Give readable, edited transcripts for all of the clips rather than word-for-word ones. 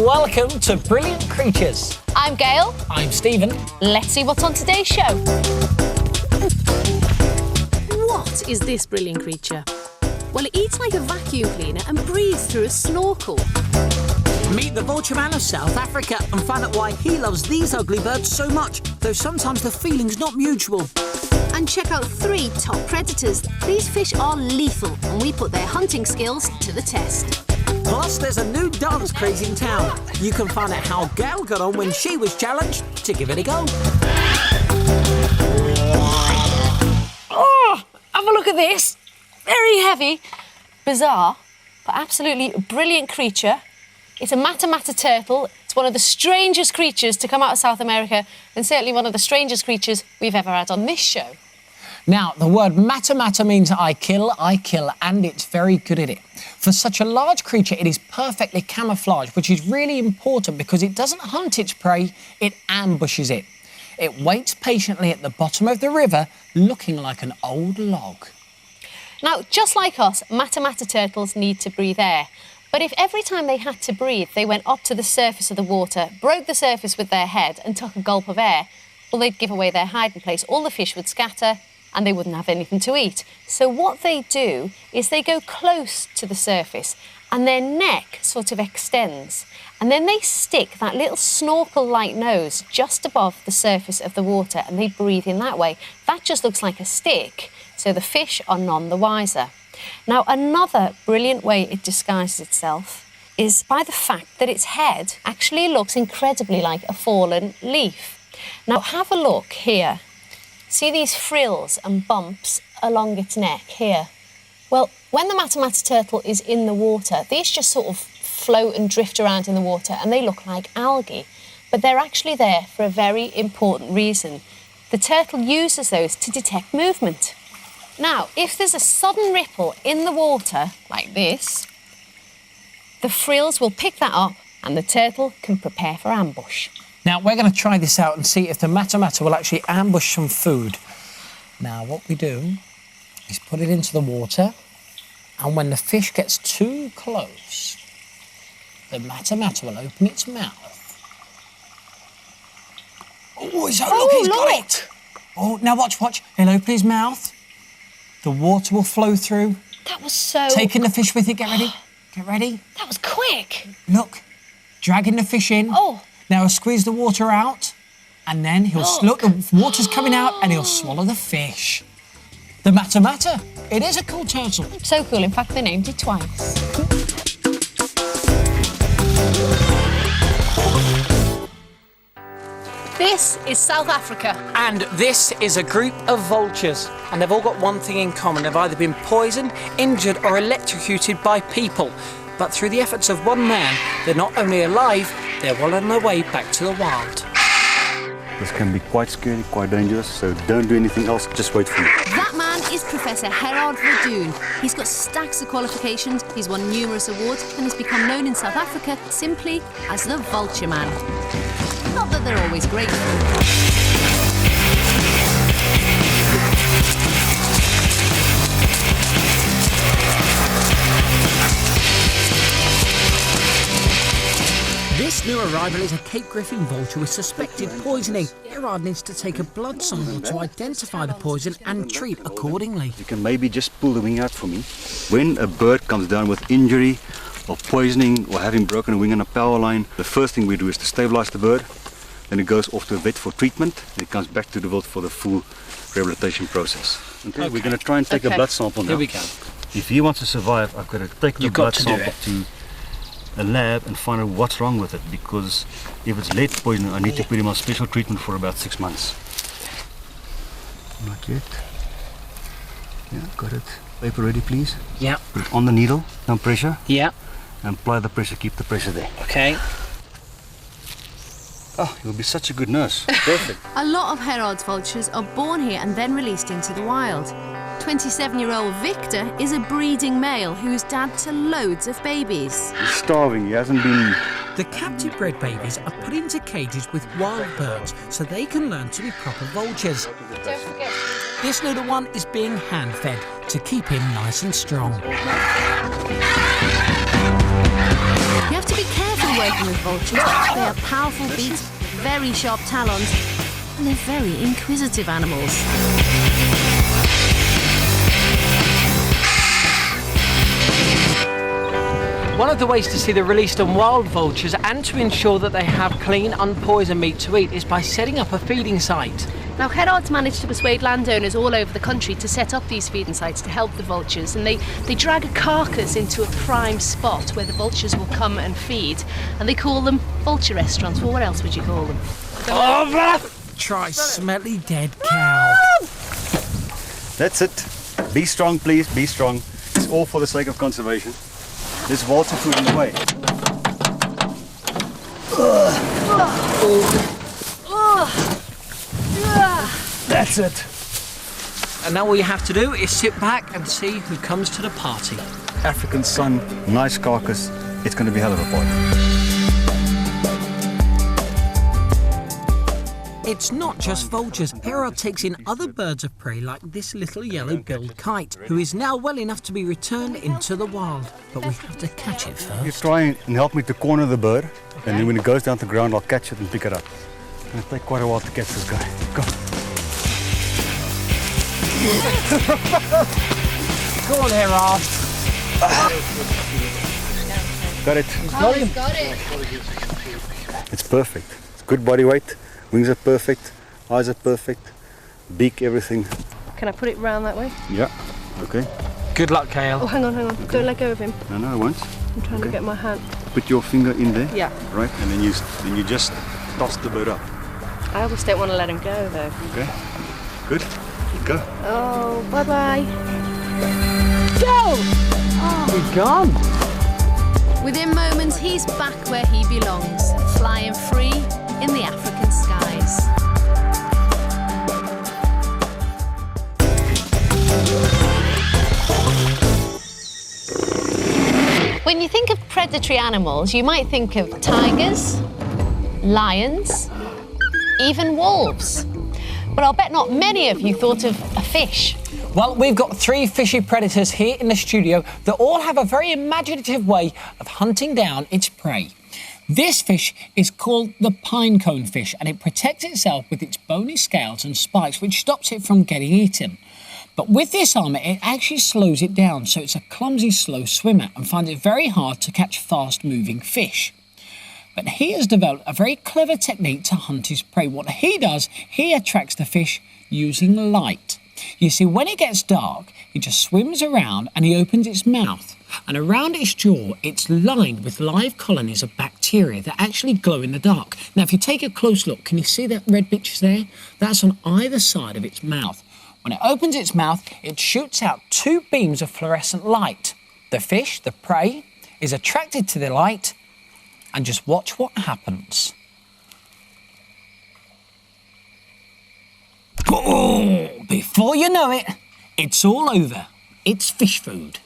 Welcome to Brilliant Creatures. I'm Gail. I'm Stephen. Let's see what's on today's show. What is this brilliant creature? Well, it eats like a vacuum cleaner and breathes through a snorkel. Meet the vulture man of South Africa and find out why he loves these ugly birds so much, though sometimes the feeling's not mutual. And check out 3 top predators. These fish are lethal, and we put their hunting skills to the test. Plus, there's a new dance craze in town. You can find out how Gail got on when she was challenged to give it a go. Oh, have a look at this. Very heavy, bizarre, but absolutely brilliant creature. It's a Matamata turtle. It's one of the strangest creatures to come out of South America, and certainly one of the strangest creatures we've ever had on this show. Now, the word Matamata means I kill, and it's very good at it. For such a large creature, it is perfectly camouflaged, which is really important because it doesn't hunt its prey, it ambushes it. It waits patiently at the bottom of the river, looking like an old log. Now, just like us, Matamata turtles need to breathe air. But if every time they had to breathe, they went up to the surface of the water, broke the surface with their head and took a gulp of air, well, they'd give away their hiding place. All the fish would scatter and they wouldn't have anything to eat. So what they do is they go close to the surface and their neck sort of extends. And then they stick that little snorkel-like nose just above the surface of the water and they breathe in that way. That just looks like a stick, so the fish are none the wiser. Now, another brilliant way it disguises itself is by the fact that its head actually looks incredibly like a fallen leaf. Now, have a look here. See these frills and bumps along its neck here? Well, when the Matamata turtle is in the water, these just sort of float and drift around in the water and they look like algae. But they're actually there for a very important reason. The turtle uses those to detect movement. Now, if there's a sudden ripple in the water, like this, the frills will pick that up and the turtle can prepare for ambush. Now, we're going to try this out and see if the Matamata will actually ambush some food. Now, what we do is put it into the water, and when the fish gets too close, the Matamata will open its mouth. Oh, he's got it! Oh, now watch. He'll open his mouth. The water will flow through. That was so... Taking the fish with it, get ready. Get ready. That was quick. Look, dragging the fish in. Oh. Now he'll squeeze the water out, and then he'll... Look, the water's coming out, and he'll swallow the fish. The Matamata. It is a cool turtle. So cool, in fact, they named it twice. This is South Africa. And this is a group of vultures. And they've all got one thing in common. They've either been poisoned, injured or electrocuted by people. But through the efforts of one man, they're not only alive, they're well on their way back to the wild. This can be quite scary, quite dangerous, so don't do anything else, just wait for me. That man is Professor Gerard Verdoen. He's got stacks of qualifications, he's won numerous awards and has become known in South Africa simply as the Vulture Man. Not that they're always grateful. This new arrival is a Cape Griffin vulture with suspected poisoning. Gerard needs to take a blood sample to identify the poison and treat accordingly. You can maybe just pull the wing out for me. When a bird comes down with injury or poisoning or having broken a wing on a power line, the first thing we do is to stabilize the bird. Then it goes off to a vet for treatment, and it comes back to the wild for the full rehabilitation process. Okay. We're going to try and take a blood sample now. Here we go. If he wants to survive, I've got to take the blood sample to a lab and find out what's wrong with it, because if it's lead poisoning, I need to put him on special treatment for about 6 months. Not yet. Yeah, got it. Paper ready, please. Yeah. Put it on the needle, no pressure. Yeah. And apply the pressure, keep the pressure there. Okay. Oh, you'll be such a good nurse. Perfect. A lot of Gerard's vultures are born here and then released into the wild. 27-year-old Victor is a breeding male who's dad to loads of babies. He's starving, he hasn't been... The captive bred babies are put into cages with wild birds so they can learn to be proper vultures. Don't forget. This little one is being hand-fed to keep him nice and strong. You have to be careful working with vultures. They are powerful beasts with very sharp talons, and they're very inquisitive animals. One of the ways to see the released and wild vultures and to ensure that they have clean, unpoisoned meat to eat is by setting up a feeding site. Now, Herard's managed to persuade landowners all over the country to set up these feeding sites to help the vultures, and they drag a carcass into a prime spot where the vultures will come and feed, and they call them vulture restaurants. Well, what else would you call them? Try smelly dead cow. That's it. Be strong, please, be strong. It's all for the sake of conservation. There's vulture food in the way. That's it. And now all you have to do is sit back and see who comes to the party. African sun, nice carcass. It's going to be a hell of a party. It's not just vultures. Herard takes in other birds of prey like this little yellow-billed kite, who is now well enough to be returned into the wild. But we have to catch it first. You try and help me to corner the bird, and then when it goes down to the ground, I'll catch it and pick it up. It's going to take quite a while to catch this guy. Go. Go on, Herard. Got it. Oh, he's got it. It's perfect. It's good body weight. Wings are perfect. Eyes are perfect. Beak, everything. Can I put it round that way? Yeah. Okay. Good luck, Gail. Oh, hang on. Don't let go of him. No, I won't. I'm trying to get my hand. Put your finger in there. Yeah. Right, and then you just toss the bird up. I always don't want to let him go, though. Okay. Good. Go. Oh, bye-bye. He's gone. Within moments, he's back where he belongs, flying free in the African skies. When you think of predatory animals, you might think of tigers, lions, even wolves. But I'll bet not many of you thought of a fish. Well, we've got 3 fishy predators here in the studio that all have a very imaginative way of hunting down its prey. This fish is called the pinecone fish, and it protects itself with its bony scales and spikes, which stops it from getting eaten. But with this armour, it actually slows it down, so it's a clumsy, slow swimmer and finds it very hard to catch fast-moving fish. But he has developed a very clever technique to hunt his prey. What he does, he attracts the fish using light. You see, when it gets dark, he just swims around and he opens its mouth. And around its jaw, it's lined with live colonies of bacteria that actually glow in the dark. Now, if you take a close look, can you see that red picture there? That's on either side of its mouth. When it opens its mouth, it shoots out 2 beams of fluorescent light. The fish, the prey, is attracted to the light, and just watch what happens. Oh, before you know it, it's all over. It's fish food.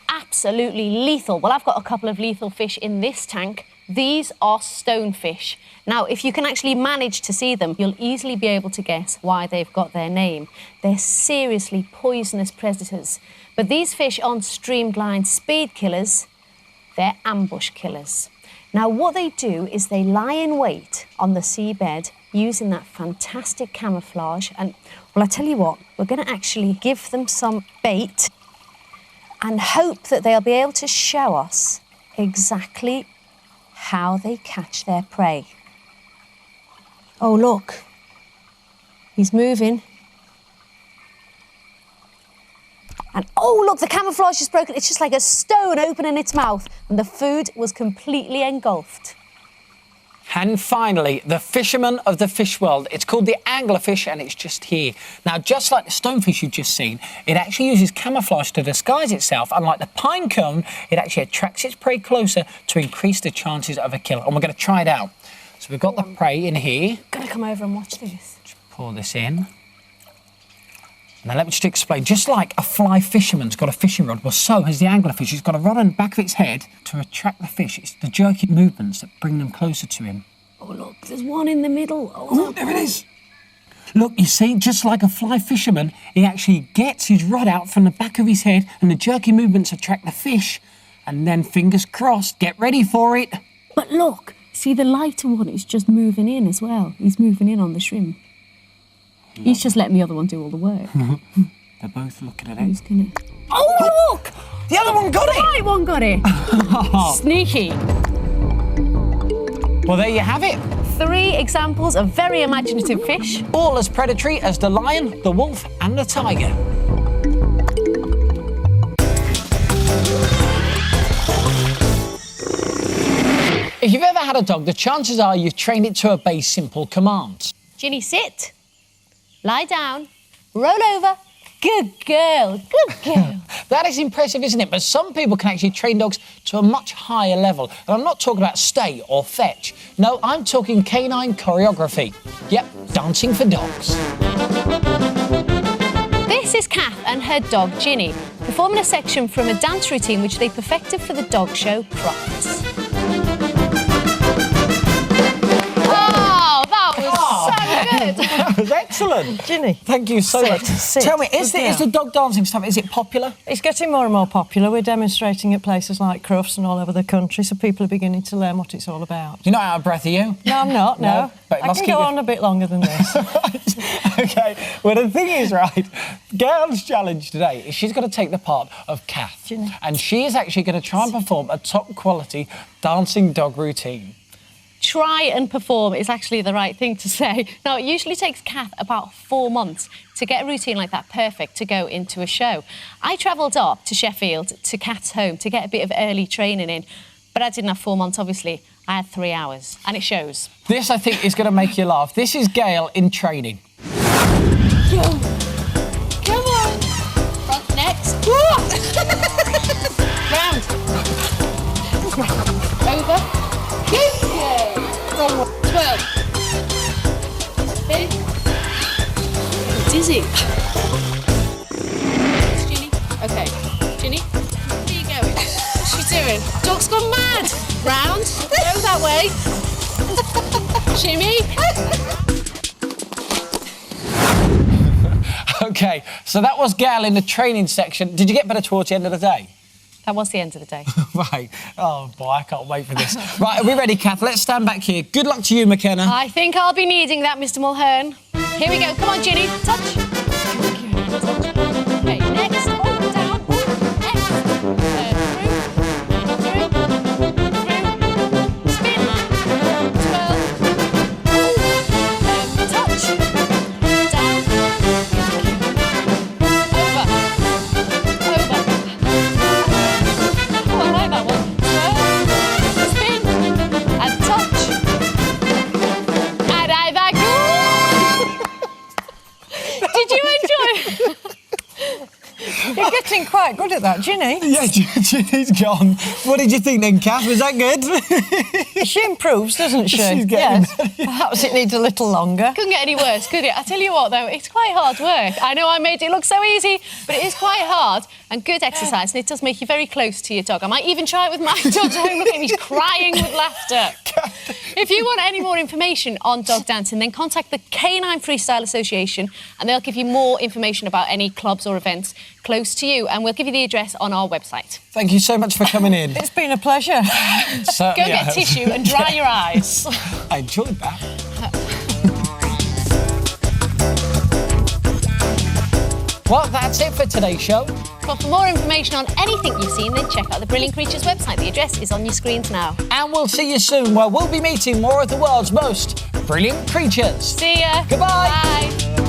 Absolutely lethal. Well, I've got a couple of lethal fish in this tank. These are stonefish. Now, if you can actually manage to see them, you'll easily be able to guess why they've got their name. They're seriously poisonous predators. But these fish aren't streamlined speed killers, they're ambush killers. Now, what they do is they lie in wait on the seabed using that fantastic camouflage. And, well, I tell you what, we're going to actually give them some bait and hope that they'll be able to show us exactly how they catch their prey. Oh, look. He's moving. And oh, look, the camouflage is broken. It's just like a stone opening its mouth, and the food was completely engulfed. And finally, the fisherman of the fish world. It's called the anglerfish, and it's just here. Now, just like the stonefish you've just seen, it actually uses camouflage to disguise itself. Unlike the pine cone, it actually attracts its prey closer to increase the chances of a kill. And we're going to try it out. So we've got the prey in here. Gotta come over and watch this. Just pour this in. Now, let me just explain. Just like a fly fisherman's got a fishing rod, well, so has the anglerfish. It's got a rod on the back of its head to attract the fish. It's the jerky movements that bring them closer to him. Oh, look, there's one in the middle. Oh, there it is. Look, you see, just like a fly fisherman, he actually gets his rod out from the back of his head, and the jerky movements attract the fish, And then fingers crossed, get ready for it. But look, see the lighter one is just moving in as well. He's moving in on the shrimp. He's just letting the other one do all the work. They're both looking at Who's it. gonna... Oh, look! The other one got The it! right one got it. Sneaky. Well, there you have it. 3 examples of very imaginative fish. All as predatory as the lion, the wolf and the tiger. If you've ever had a dog, the chances are you've trained it to obey simple commands. Ginny, sit. Lie down. Roll over. Good girl. Good girl. That is impressive, isn't it? But some people can actually train dogs to a much higher level. And I'm not talking about stay or fetch. No, I'm talking canine choreography. Yep, dancing for dogs. This is Kath and her dog Ginny, performing a section from a dance routine which they perfected for the dog show Profits. Oh, that was so good. That was excellent. Ginny. Thank you so much. Sit. Tell me, is Good the dog dancing stuff, is it popular? It's getting more and more popular. We're demonstrating at places like Crufts and all over the country, so people are beginning to learn what it's all about. You're not out of breath, are you? No, I'm not, no. But it I must can keep go you- on a bit longer than this. OK, well, the thing is, right, Gail's challenge today is she's got to take the part of Kath. Ginny. And she is actually going to try and perform a top-quality dancing dog routine. Try and perform is actually the right thing to say. Now, it usually takes Kath about 4 months to get a routine like that perfect to go into a show. I travelled up to Sheffield to Kath's home to get a bit of early training in, but I didn't have 4 months, obviously. I had 3 hours, and it shows. This, I think, is going to make you laugh. This is Gail in training. Come on. Front next. Round. Over. Good girl. 12. Spin. Dizzy. Ginny. OK. Ginny, where are you going? What's she doing? Dog's gone mad. Round. Go that way. Shimmy. OK, so that was Gail in the training section. Did you get better towards the end of the day? That was the end of the day. Right. Oh, boy, I can't wait for this. Right, are we ready, Kath? Let's stand back here. Good luck to you, McKenna. I think I'll be needing that, Mr. Mulhern. Here we go. Come on, Ginny. Touch. Okay, next. Oh, down. Next. Through. Spin. Twirl. Touch. Down. Over. Oh, I like that one. Twirl. Spin. And touch. And I like. Did you enjoy? You're getting quite good at that, Ginny. Yeah, Ginny's gone. What did you think then, Kath? Was that good? She improves, doesn't she? She's getting Yes. Perhaps it needs a little longer. Couldn't get any worse, could it? I tell you what, though, it's quite hard work. I know I made it look so easy, but it is quite hard and good exercise, and it does make you very close to your dog. I might even try it with my dog. Look at him, he's crying with laughter. If you want any more information on dog dancing, then contact the Canine Freestyle Association, and they'll give you more information about any clubs or events close to you, and we'll give you the address on our website. Thank you so much for coming in. It's been a pleasure. Go get tissue and dry your eyes. I enjoyed that. Well, that's it for today's show. Well, for more information on anything you've seen, then check out the Brilliant Creatures website. The address is on your screens now. And we'll see you soon, where we'll be meeting more of the world's most brilliant creatures. See ya. Goodbye. Bye.